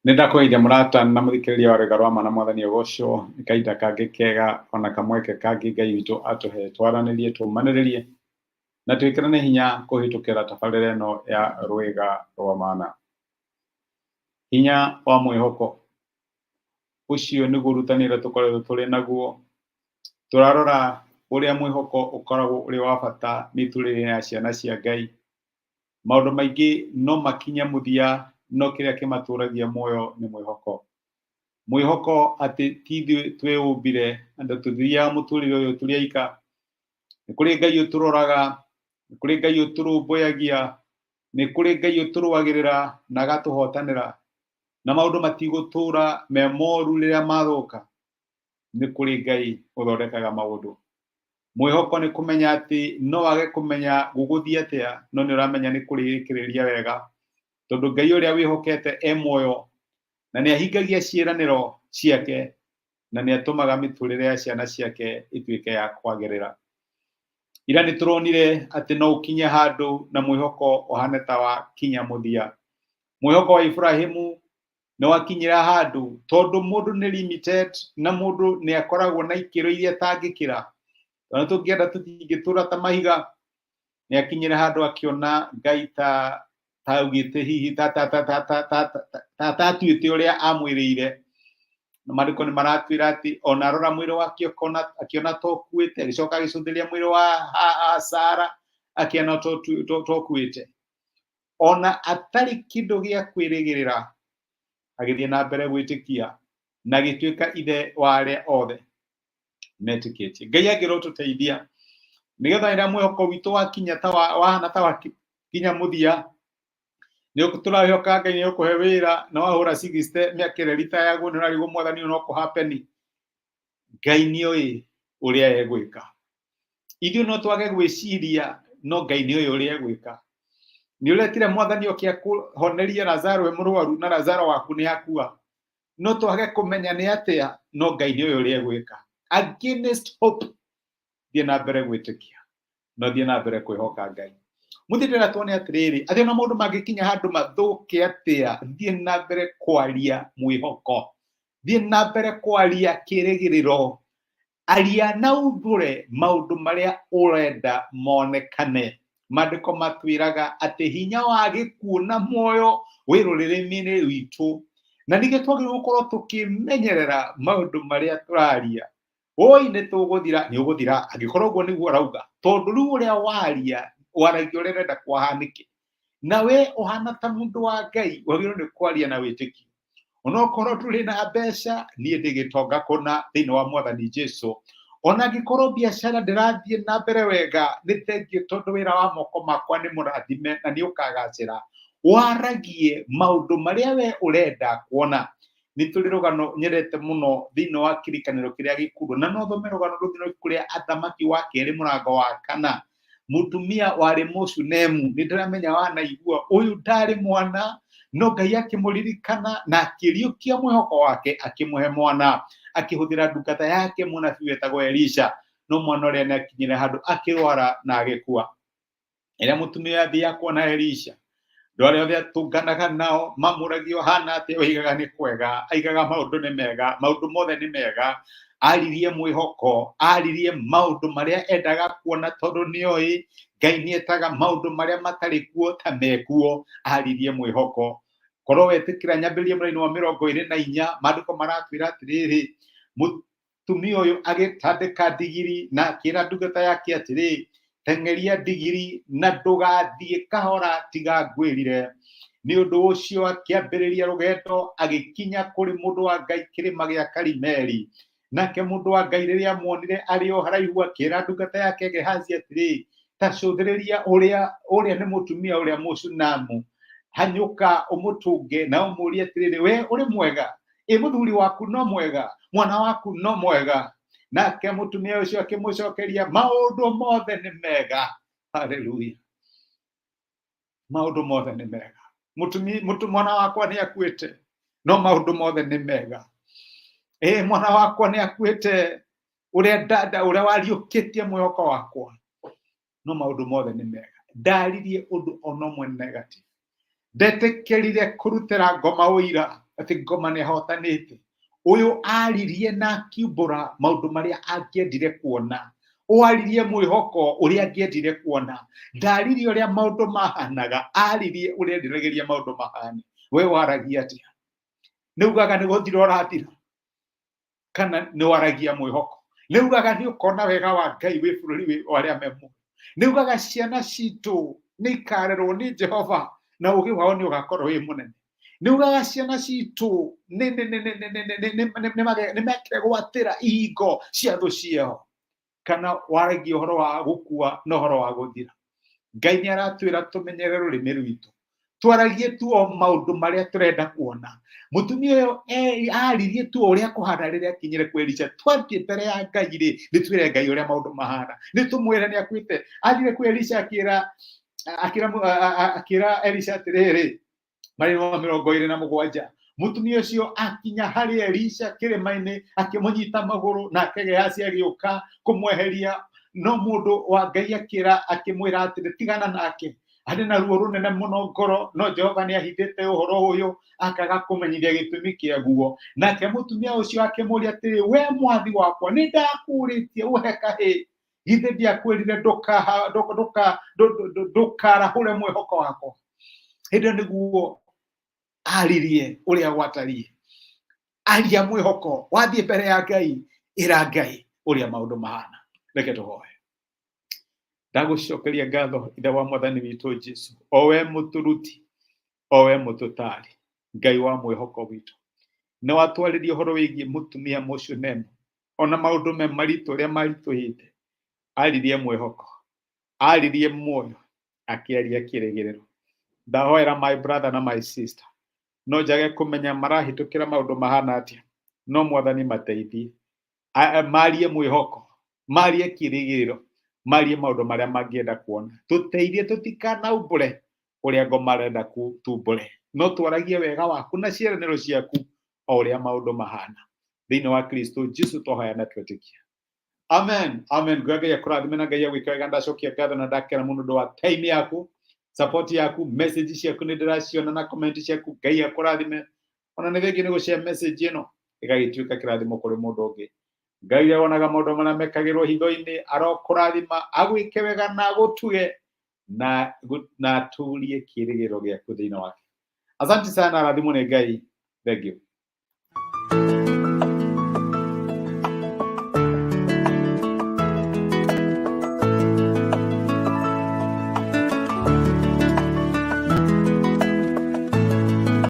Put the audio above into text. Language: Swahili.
Nindakwĩire mũrata na mũthikĩrĩria wa rwĩga rwa ma na mwathani ũgocwo nĩ kahinda kangĩ kega ona kamweke kangĩ Ngai witũ atũhe twaranĩrie tũmanĩrĩrie na twĩkĩrane hinya kũhĩtũkĩra tabarĩra ĩno ya rwĩga rwa mana. Hinya wa mwĩhoko ũcio nĩguo ũrutanĩre tũkoretwo tũrĩ naguo tũrarora ũrĩa mwĩhoko ũkoragwo ũrĩ wa bata mĩtũrĩre-inĩ ya ciana cia Ngai. Maũndũ maingĩ no makinya mũthia no kĩrĩa kĩmatũragia muoyo nĩ mwĩhoko. Mwĩhoko atĩ ti ithuĩ twĩũmbire na tũthiaga mũtũrĩre ũyũ tũrĩ aika. Nĩ kũrĩ Ngai ũtũroraga, nĩ kũrĩ Ngai ũtũrũmbũyagia, nĩ kũrĩ Ngai ũtũrũagĩrĩra na agatũhotanĩra na maũndũ matigũtũra me moru rĩrĩa mathũka. Nĩ kũrĩ Ngai ũthondekaga maũndũ. Mwĩhoko nĩ kũmenya atĩ no wage kũmenya gũgũthiĩ atĩa no nĩ ũramenya nĩ kũrĩkĩrĩria wega, tondũ Ngai ũrĩa wĩhokete e muoyo na nĩ ahingagia ciĩranĩro ciake na nĩ atũmaga mĩtũrĩre ya ciana ciake ĩtuĩke ya kwagĩrĩra. Ira nĩ tũronire atĩ no ũkinye handũ na mwĩhoko ũhane ta wakinya mũthia. Mwĩhoko wa Ibrahimu nĩ wakinyĩra handũ tondũ mũndũ nĩ limited na mũndũ nĩ akoragwo na ikĩro iria atangĩkĩra. Ona tũngĩenda tũtingĩtũra ta mahiga. Nĩ akinyĩra handũ akĩona Ngai ta augĩte hihi atuĩte ũrĩa amwĩrĩire. Na maandĩko nĩ maratwĩra atĩ ona arora mwĩrĩ wake akĩona ta ũkuĩte, agĩcoka agĩcũthĩrĩria mwĩrĩ wa Sara akĩona ta ũkuĩte. Ona atarĩ kĩndũ gĩa kwĩrĩgĩrĩra agĩthiĩ na mbere gwĩtĩkia na agĩtuĩka ithe wa arĩa othe metĩkĩtie. Ngai angĩrotũteithia nĩgetha rĩrĩa mwĩhoko witũ wakinya ta wahana ta wakinya mũthia, nĩ tũrahoka Ngai nĩ ũkũhe wĩra na wahũra 60 mĩaka ĩrĩa ritayagwo nĩ ũrarigwo mwathani no kũhapeni. Ngai nĩ oĩ ũrĩa egwĩka. Ithuĩ no twage gwĩciria no Ngai nĩ oĩ ũrĩa egwĩka. Nĩ ũretire mwathani oke akũhonerie Lazaro e mũrwaru na Lazaro waku nĩ akua. No twage kũmenya nĩ atĩa no Ngai nĩ oĩ ũrĩa egwĩka. Against hope thiĩ na mbere gwĩtĩkia no thiĩ na mbere kwĩhoka Ngai. Mũthikĩrĩria tuone atĩrĩrĩ, atĩ ona maũndũ mangĩkinya handũ mathũke atĩa, thiĩ na mbere kwaria mwĩhoko, thiĩ na mbere kwaria kĩrĩgĩrĩro, aria na umbũre maũndũ marĩa ũrenda monekane. Maandĩko matwĩraga atĩ hinya wa gĩkuũ na muoyo wĩ rũrĩrĩ-inĩ rwitũ, na nĩkĩo twagĩrĩirwo gũkorwo tũkĩmenyerera maũndũ marĩa tũraria. Oi nĩ tũgũthira, nĩ ũgũthira angĩkorwo ũguo nĩguo arauga, tondũ rĩu ũrĩa waria waragia ũrĩa ũrenda kwahanĩke. Na we ũhana ta mũndũ wa Ngai wagĩrĩirwo nĩ kwaria na wĩtĩkio. Onokorwo tũrĩ na mbeca niĩ ndĩgĩtonga kũna thĩinĩ wa mwathani Jesũ. Ona angĩkorwo biacara ndĩrathiĩ na mbere wega nĩ thengiũ tondũ wĩra wa moko makwa nĩ mũrathime na nĩ ũkagacĩra. Waragie maũndũ marĩa we ũrenda kuona. Nĩ tũrĩ rũgano nyendete mũno thĩinĩ wa kĩrĩkanĩro kĩrĩa gĩkũrũ, na no thome rũgano rũu kũrĩa Athamaki wa kerĩ mũrango wa 4. Mũtumia warĩ Mũshunemu, nĩ ndĩramenya wanaigua ũyũ ndarĩ mwana no Ngai akĩmũririkana na akĩriũkia mwĩhoko wake akĩmũhe mwana akĩhũthĩra ndungata yake mũnabii wetagwo Elisha. No mwana ũrĩa nĩ akinyire handũ akĩrwara na agĩkua. Rĩrĩa mũtumia athiaga kuona Elisha, andũ arĩa othe atũnganaga nao mamũragio hana atĩ oigaga nĩ kwega, aigaga maũndũ nĩ mega, maũndũ mothe nĩ mega. Aririe mwĩhoko, aririe maũndũ marĩa endaga kuona tondũ nĩ oĩ Ngai nĩ etaga maũndũ marĩa matarĩ kuo ta mekuo. Aririe mwĩhoko. Korwo wetĩkĩra nyambĩrĩrie mũraini wa 24, maandĩko maratwĩra atĩrĩrĩ, mũtumia ũyũ agĩtandĩka ndigiri na akĩra ndungata yake atĩrĩ, tengeria ndigiri na ndũgathiĩ kahora tiga ngwĩrire. Nĩ ũndũ ũcio akĩambĩrĩria rũgendo agĩkinya kũrĩ mũndũ wa Ngai kĩrĩma gĩa Karimeli. Nake mũndũ wa Ngai rĩrĩa amuonire arĩ o haraihu akĩra ndungata yake Gehazi atĩrĩ, ta cũthĩrĩria ũrĩa nĩ mũtumia ũrĩa Mũshunamu, hanyũka ũmũtũnge na ũmũrie atĩrĩrĩ, we ũrĩ mwega, mũthuri waku no mwega, mwana waku no mwega. Nake mũtumia ũcio akĩmũcokeria, maũndũ mothe nĩ mega. Haleluya. Maũndũ mothe nĩ mega. Mwana wakwa nĩ akuĩte no maũndũ mothe nĩ mega. Mwana wakwa nĩ akuĩte ũrĩa wariũkĩtie mwĩhoko wakwa no maũndũ mothe nĩ mega. Ndaririe ũndũ ona ũmwe negative. Ndetĩkĩrire kũrutĩra ngoma ũira ati ngoma nĩ hotanĩte. Ũyũ aririe na akiumbũra maũndũ marĩa angĩendire kuona. Waririe mwĩhoko ũrĩa angĩendire kuona. Ndaririe ũrĩa maũndũ mahanaga, aririe ũrĩa endiragĩria maũndũ mahane. We waragia atĩa? Nĩugaga nĩ gũthira ũrathira, kana nĩ waragia mwĩhoko? Nĩugaga nĩ ũkona wega wa Ngai wĩ bũrũri wa arĩa me muoyo? Nĩugaga ciana citũ nĩ ikarerwo nĩ Jehova na ũũgĩ wao nĩ ũgakorwo wĩ mũnene? Nĩugaga ciana citũ nĩ mekegwatĩra ihingo cia thũ ciao? Kana waragia ũhoro wa gũkua na ũhoro wa gũthira? Ngai nĩ aratwĩra tũmenyere rũrĩmĩ rwitũ, twaragie tu o maũndũ marĩa tũrenda kuona. Mũtumia ũyũ aririe tu ũrĩa kũhana rĩrĩa akinyire kwĩ Elisha. Twathiĩ mbere ya Ngai rĩ, nĩtwĩre Ngai ũrĩa maũndũ mahana. Nĩtũmwĩre nĩ akuĩte. Athire kwĩ Elisha akĩra Elisha atĩrĩrĩ, marĩ wa 27, mũtumia ũcio akinya harĩ Elisha kĩrĩma-inĩ, akĩmũnyita magũrũ na Gehazi agĩũka kũmweheria. No mũndũ wa Ngai akĩmwĩra atĩrĩ, tigana nake, arĩ na ruo rũnene mũno ngoro, no Jehova nĩ ahithĩte ũhoro ũyũ, akaga kũmenyithia gĩtũmi kĩaguo. Nake mũtumia ũcio akĩmũũria atĩrĩ, we mwathi wakwa, nĩ ndakũũrĩtie ũhe kahĩĩ? Githĩ ndiakwĩrire ndũkarahũre mwĩhoko wakwa? Hĩndĩ ĩyo nĩguo aririe ũrĩa gwatariĩ. Aria mwĩhoko, wathiĩ mbere ya Ngai, ĩra Ngai ũrĩa maũndũ mahana. Reke tũhoe. Ndagũcokeria ngatho Ithe wa Mwathani witũ Jesũ, o we mũtũruti, o we mũtũtari, Ngai wa mwĩhoko witũ. Nĩ watwarĩria ũhoro wĩgiĩ mũtumia Mũshunemu, ona maũndũ me maritũ ũrĩa maritũhĩte. Aririe mwĩhoko, aririe muoyo, akĩaria kĩrĩgĩrĩro. Ndahoera my brother na my sister, no njage kũmenya marahĩtũkĩra maũndũ mahana atĩa, no Mwathani mateithie. Marie mwĩhoko, marie kĩrĩgĩrĩro, marie maũndũ marĩa mangĩenda kuona. Tũteithie tũtikanaumbũre ũrĩa ngo marenda tumbũre, no twaragie wega waku na ciĩranĩro ciaku o ũrĩa maũndũ mahana. Thĩinĩ wa Kristo Jesũ tũhoya na twetĩkia. Amen. Amen. Ngai akũrathime na Ngai agwĩke wega. Ndacokia ngatho na ndakena mũno ũndũ wa time yaku, support yaku, message ciaku nĩ ndĩraciona na comment ciaku. Ngai akũrathime. Ona nĩ thengi nĩ gũshare message ĩno ĩgagĩtuĩka kĩrathimo kũrĩ mũndũ ũngĩ. Ngai onaga maũndũ marĩa mekagĩrwo hitho-inĩ, arokũrathima, agwĩke wega na agũtuge na atũrie kĩrĩgĩrĩro gĩaku thĩinĩ wake. Asante sana, arathimwo nĩ Ngai. Thank you.